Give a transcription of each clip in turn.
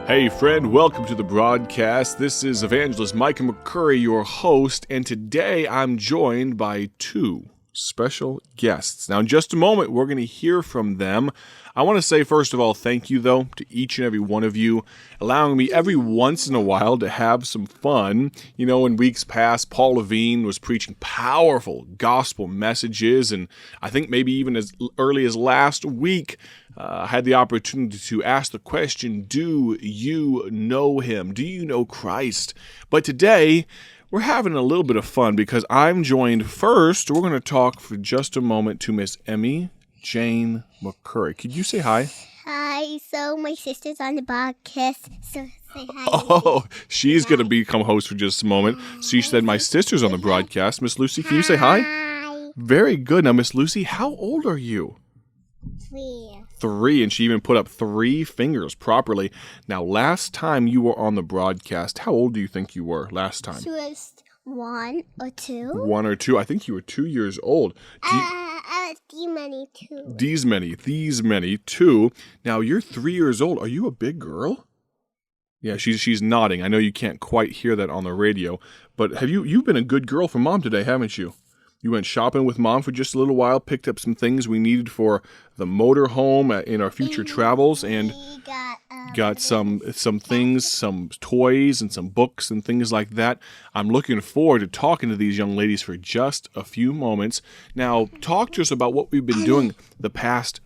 Hey friend, welcome to the broadcast. This is Evangelist Micah McCurry, your host, and today I'm joined by two special guests. Now in just a moment, we're going to hear from them. I want to say first of all, thank you though to each and every one of you, allowing me every once in a while to have some fun. You know, in weeks past, Paul Levine was preaching powerful gospel messages, and I think maybe even as early as last week, I had the opportunity to ask the question, do you know him? Do you know Christ? But today, we're having a little bit of fun because I'm joined first. We're going to talk for just a moment to Miss Emmy Jane McCurry. Could you say hi? Hi. So my sister's on the podcast, so say hi. Oh, she's going to become host for just a moment. So you said my sister's on the broadcast. Miss Lucy, can you say hi? Hi. Very good. Now, Miss Lucy, how old are you? 3. And she even put up 3 fingers properly. Now, last time you were on the broadcast, how old do you think you were last time? She was 1 or 2. 1 or 2. I think you were 2 years old. I was these Many, 2. Now, you're 3 years old. Are you a big girl? Yeah, she's nodding. I know you can't quite hear that on the radio, but you've been a good girl for Mom today, haven't you? You went shopping with Mom for just a little while, picked up some things we needed for the motorhome in our future travels, and got some things, some toys and some books and things like that. I'm looking forward to talking to these young ladies for just a few moments. Now, talk to us about what we've been doing the past...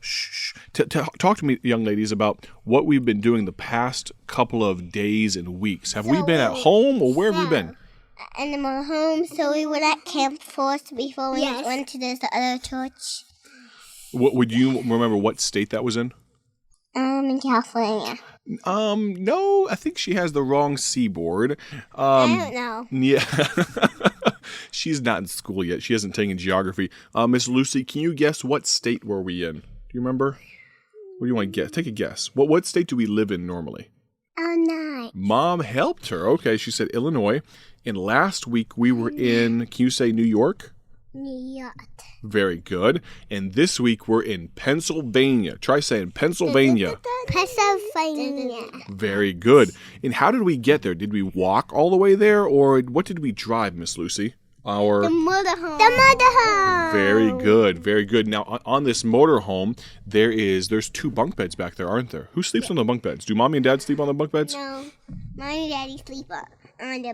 Talk to me, young ladies, about what we've been doing the past couple of days and weeks. Have we been at home, or where have we been? In the home, so we were at Camp Force before we went to this other church. What would you remember? What state that was in? In California. No, I think she has the wrong seaboard. I don't know. Yeah, she's not in school yet. She hasn't taken geography. Miss Lucy, can you guess what state were we in? Do you remember? What do you want to guess? Take a guess. What state do we live in normally? Illinois. Mom helped her. Okay, she said Illinois. And last week we were in, can you say New York? New York. Very good. And this week we're in Pennsylvania. Try saying Pennsylvania. Pennsylvania. Very good. And how did we get there? Did we walk all the way there, or what did we drive, Miss Lucy? The motorhome. Very good. Very good. Now, on this motorhome, there's 2 bunk beds back there, aren't there? Who sleeps on the bunk beds? Do Mommy and Dad sleep on the bunk beds? No. Mommy and Daddy sleep on the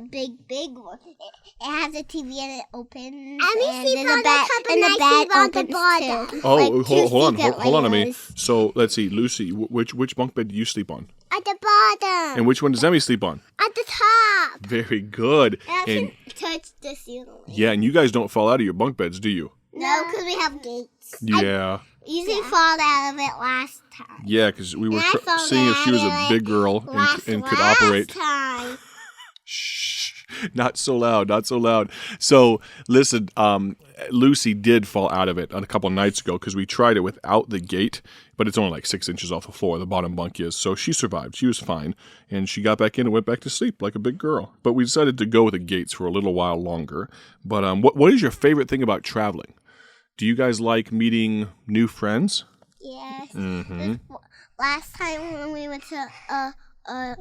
big one. It has a TV and it opens. And we sleep on the top and the bed on the bottom. Oh, hold on a minute. So, let's see. Lucy, which bunk bed do you sleep on? At the bottom. And which one does Emmy sleep on? At the top. Very good. And I can touch the ceiling. Yeah, and you guys don't fall out of your bunk beds, do you? No, because we have gates. Yeah. I usually fall out of it last time. Yeah, because we were seeing if she was a big girl and could operate. Time. Shh, not so loud. So, listen, Lucy did fall out of it a couple nights ago because we tried it without the gate, but it's only like 6 inches off the floor, the bottom bunk is. So she survived. She was fine, and she got back in and went back to sleep like a big girl. But we decided to go with the gates for a little while longer. But what is your favorite thing about traveling? Do you guys like meeting new friends? Yes. Mm-hmm. Last time when we went to a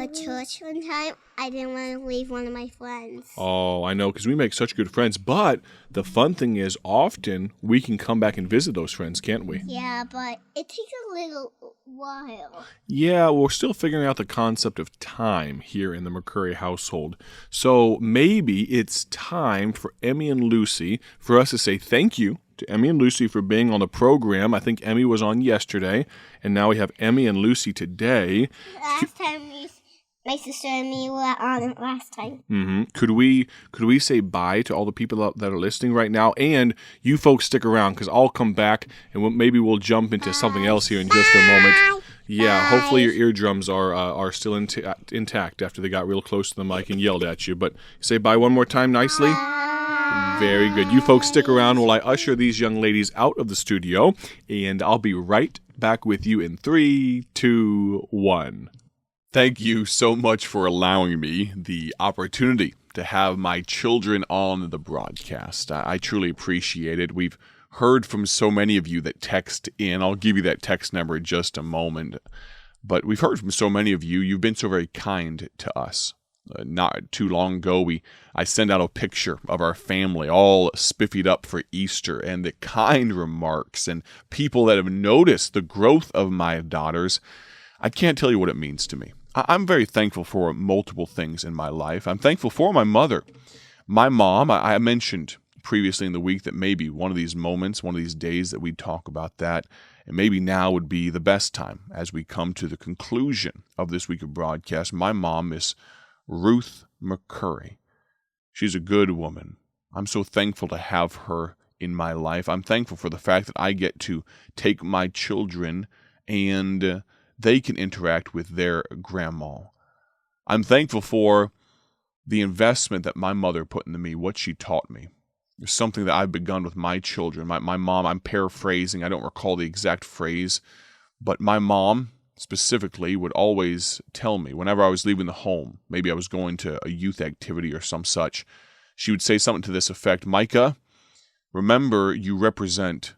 church one time, I didn't want to leave one of my friends. Oh, I know, because we make such good friends. But the fun thing is, often we can come back and visit those friends, can't we? Yeah, but it takes a little while. Yeah, we're still figuring out the concept of time here in the McCurry household. So maybe it's time for Emmy and Lucy for us to say thank you to Emmy and Lucy for being on the program. I think Emmy was on yesterday, and now we have Emmy and Lucy today. Last time my sister and me were on it last time. Mm-hmm. Could we say bye to all the people that are listening right now? And you folks stick around, because I'll come back, and maybe we'll jump into something else here in just a moment. Yeah, Bye. hopefully your eardrums are still intact after they got real close to the mic and yelled at you. But say bye one more time nicely. Very good. You folks stick around while I usher these young ladies out of the studio, and I'll be right back with you in 3, 2, 1. Thank you so much for allowing me the opportunity to have my children on the broadcast. I truly appreciate it. We've heard from so many of you that text in. I'll give you that text number in just a moment. But we've heard from so many of you. You've been so very kind to us. Not too long ago, I sent out a picture of our family all spiffied up for Easter, and the kind remarks and people that have noticed the growth of my daughters, I can't tell you what it means to me. I'm very thankful for multiple things in my life. I'm thankful for my mother. My mom, I mentioned previously in the week that maybe one of these moments, one of these days that we'd talk about that, and maybe now would be the best time as we come to the conclusion of this week of broadcast. My mom is Ruth McCurry. She's a good woman. I'm so thankful to have her in my life. I'm thankful for the fact that I get to take my children and they can interact with their grandma. I'm thankful for the investment that my mother put into me, what she taught me. It's something that I've begun with my children. My mom, I'm paraphrasing, I don't recall the exact phrase, but my mom specifically would always tell me whenever I was leaving the home, maybe I was going to a youth activity or some such, she would say something to this effect: Micah, remember you represent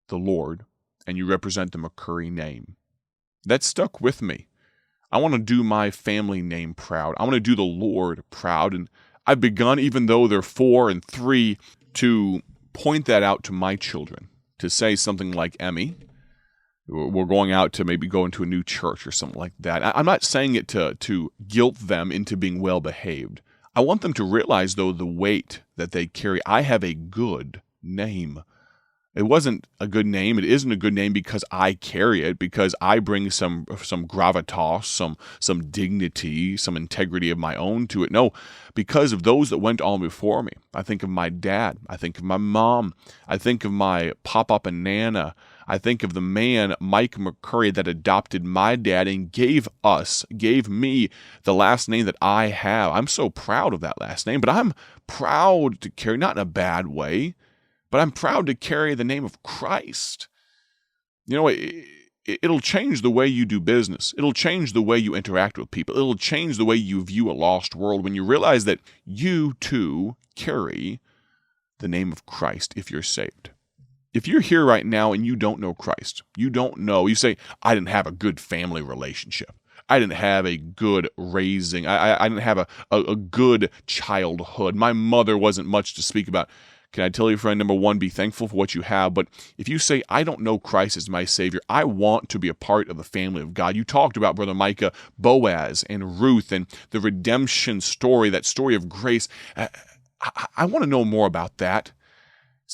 the Lord and you represent the McCurry name. That stuck with me. I want to do my family name proud. I want to do the Lord proud. And I've begun, even though they're 4 and 3, to point that out to my children, to say something like, Emmy, we're going out to maybe go into a new church or something like that. I'm not saying it to guilt them into being well-behaved. I want them to realize, though, the weight that they carry. I have a good name. It wasn't a good name. It isn't a good name because I carry it, because I bring some gravitas, some dignity, some integrity of my own to it. No, because of those that went on before me. I think of my dad. I think of my mom. I think of my pop-up and nana. I think of the man, Mike McCurry, that adopted my dad and gave me the last name that I have. I'm so proud of that last name, but I'm proud to carry, not in a bad way, but I'm proud to carry the name of Christ. You know, it'll change the way you do business. It'll change the way you interact with people. It'll change the way you view a lost world when you realize that you, too, carry the name of Christ if you're saved. If you're here right now and you don't know Christ, you say, I didn't have a good family relationship. I didn't have a good raising. I didn't have a good childhood. My mother wasn't much to speak about. Can I tell you, friend, number one, be thankful for what you have. But if you say, I don't know Christ as my Savior, I want to be a part of the family of God. You talked about, Brother Micah, Boaz and Ruth and the redemption story, that story of grace. I want to know more about that.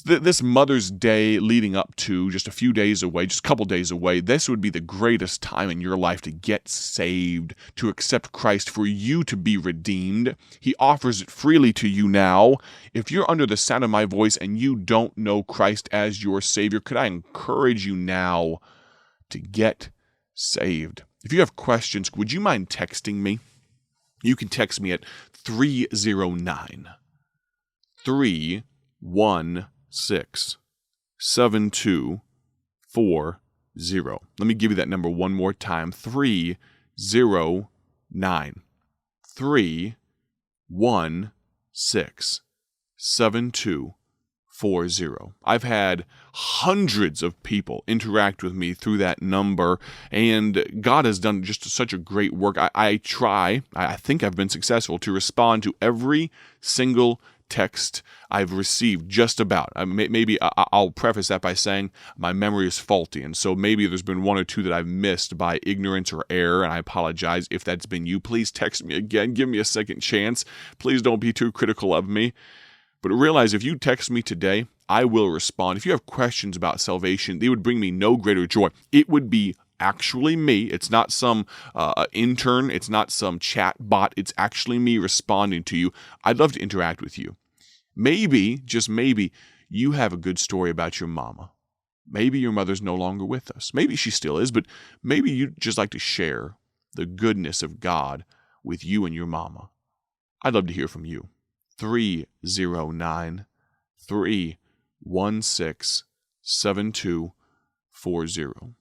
This Mother's Day leading up to just a few days away, just a couple days away, this would be the greatest time in your life to get saved, to accept Christ, for you to be redeemed. He offers it freely to you now. If you're under the sound of my voice and you don't know Christ as your Savior, could I encourage you now to get saved? If you have questions, would you mind texting me? You can text me at 309 316 7240. Let me give you that number one more time. 309 316 7240. I've had hundreds of people interact with me through that number, and God has done just such a great work. I think I've been successful to respond to every single text I've received, just about. Maybe I'll preface that by saying my memory is faulty, and so maybe there's been one or two that I've missed by ignorance or error, and I apologize if that's been you. Please text me again. Give me a second chance. Please don't be too critical of me. But realize if you text me today, I will respond. If you have questions about salvation, they would bring me no greater joy. It would be actually me. It's not some intern. It's not some chat bot. It's actually me responding to you. I'd love to interact with you. Maybe, just maybe, you have a good story about your mama. Maybe your mother's no longer with us. Maybe she still is, but maybe you'd just like to share the goodness of God with you and your mama. I'd love to hear from you. 309 316 7240.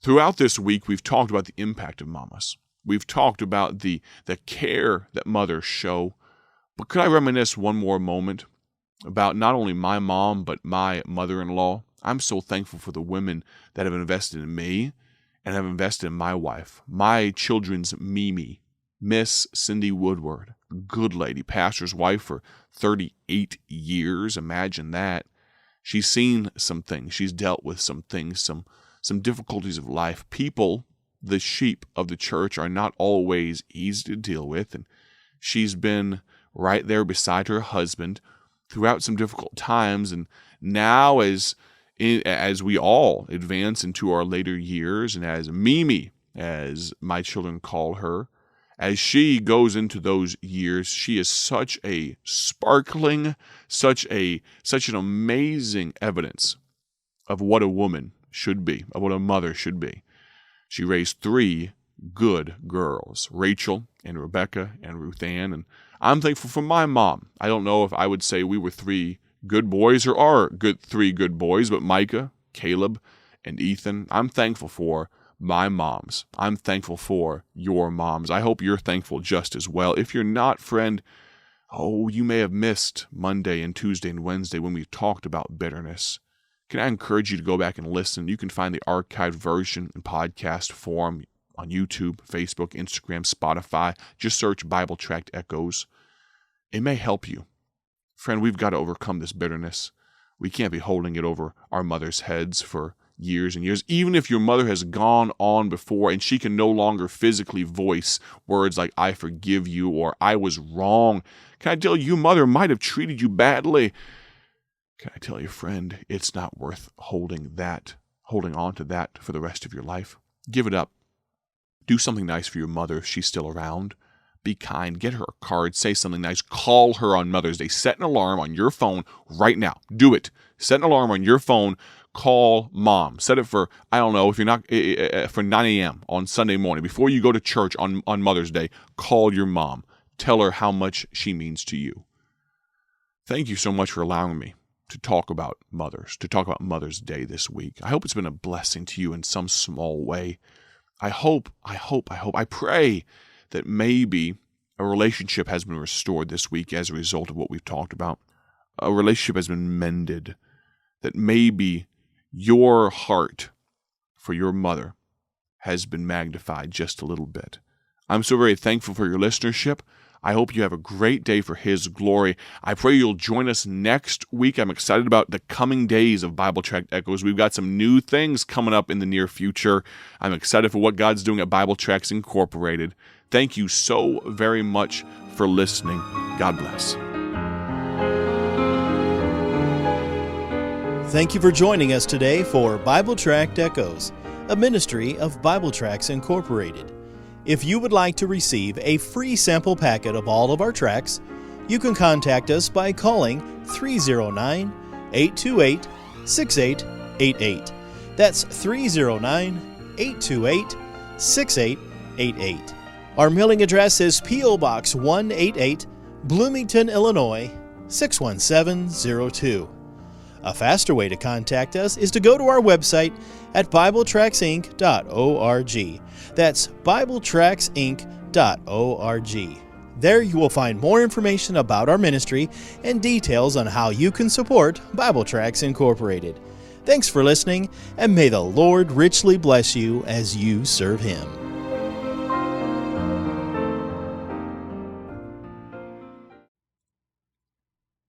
Throughout this week, we've talked about the impact of mamas. We've talked about the care that mothers show. But could I reminisce one more moment about not only my mom, but my mother-in-law? I'm so thankful for the women that have invested in me, and have invested in my wife, my children's Mimi, Miss Cindy Woodward, good lady, pastor's wife for 38 years. Imagine that. She's seen some things. She's dealt with some things, some difficulties of life. People, the sheep of the church, are not always easy to deal with, and she's been right there beside her husband throughout some difficult times. And now as we all advance into our later years, and as Mimi, as my children call her, as she goes into those years, she is such a sparkling, such an amazing evidence of what a woman should be, of what a mother should be. She raised 3 good girls, Rachel and Rebecca and Ruth Ann, and I'm thankful for my mom. I don't know if I would say we were 3 good boys or are 3 good boys, but Micah, Caleb, and Ethan, I'm thankful for my moms. I'm thankful for your moms. I hope you're thankful just as well. If you're not, friend, you may have missed Monday and Tuesday and Wednesday when we talked about bitterness. Can I encourage you to go back and listen? You can find the archived version in podcast form on YouTube, Facebook, Instagram, Spotify. Just search Bible Tract Echoes. It may help you. Friend, we've got to overcome this bitterness. We can't be holding it over our mother's heads for years and years. Even if your mother has gone on before and she can no longer physically voice words like "I forgive you" or "I was wrong," can I tell you, your mother might have treated you badly. Can I tell you, friend, it's not worth holding on to that for the rest of your life. Give it up. Do something nice for your mother if she's still around. Be kind. Get her a card. Say something nice. Call her on Mother's Day. Set an alarm on your phone right now. Do it. Set an alarm on your phone. Call mom. Set it for, I don't know, if you're not, for 9 a.m. on Sunday morning. Before you go to church on Mother's Day, call your mom. Tell her how much she means to you. Thank you so much for allowing me to talk about mothers, to talk about Mother's Day this week. I hope it's been a blessing to you in some small way. I pray that maybe a relationship has been restored this week as a result of what we've talked about. A relationship has been mended, that maybe your heart for your mother has been magnified just a little bit. I'm so very thankful for your listenership. I hope you have a great day for His glory. I pray you'll join us next week. I'm excited about the coming days of Bible Tract Echoes. We've got some new things coming up in the near future. I'm excited for what God's doing at Bible Tracts Incorporated. Thank you so very much for listening. God bless. Thank you for joining us today for Bible Tract Echoes, a ministry of Bible Tracts Incorporated. If you would like to receive a free sample packet of all of our tracts, you can contact us by calling 309-828-6888. That's 309-828-6888. Our mailing address is P.O. Box 188, Bloomington, Illinois, 61702. A faster way to contact us is to go to our website at BibleTractsInc.org. That's BibleTractsInc.org. There you will find more information about our ministry and details on how you can support Bible Tracts Incorporated. Thanks for listening, and may the Lord richly bless you as you serve Him.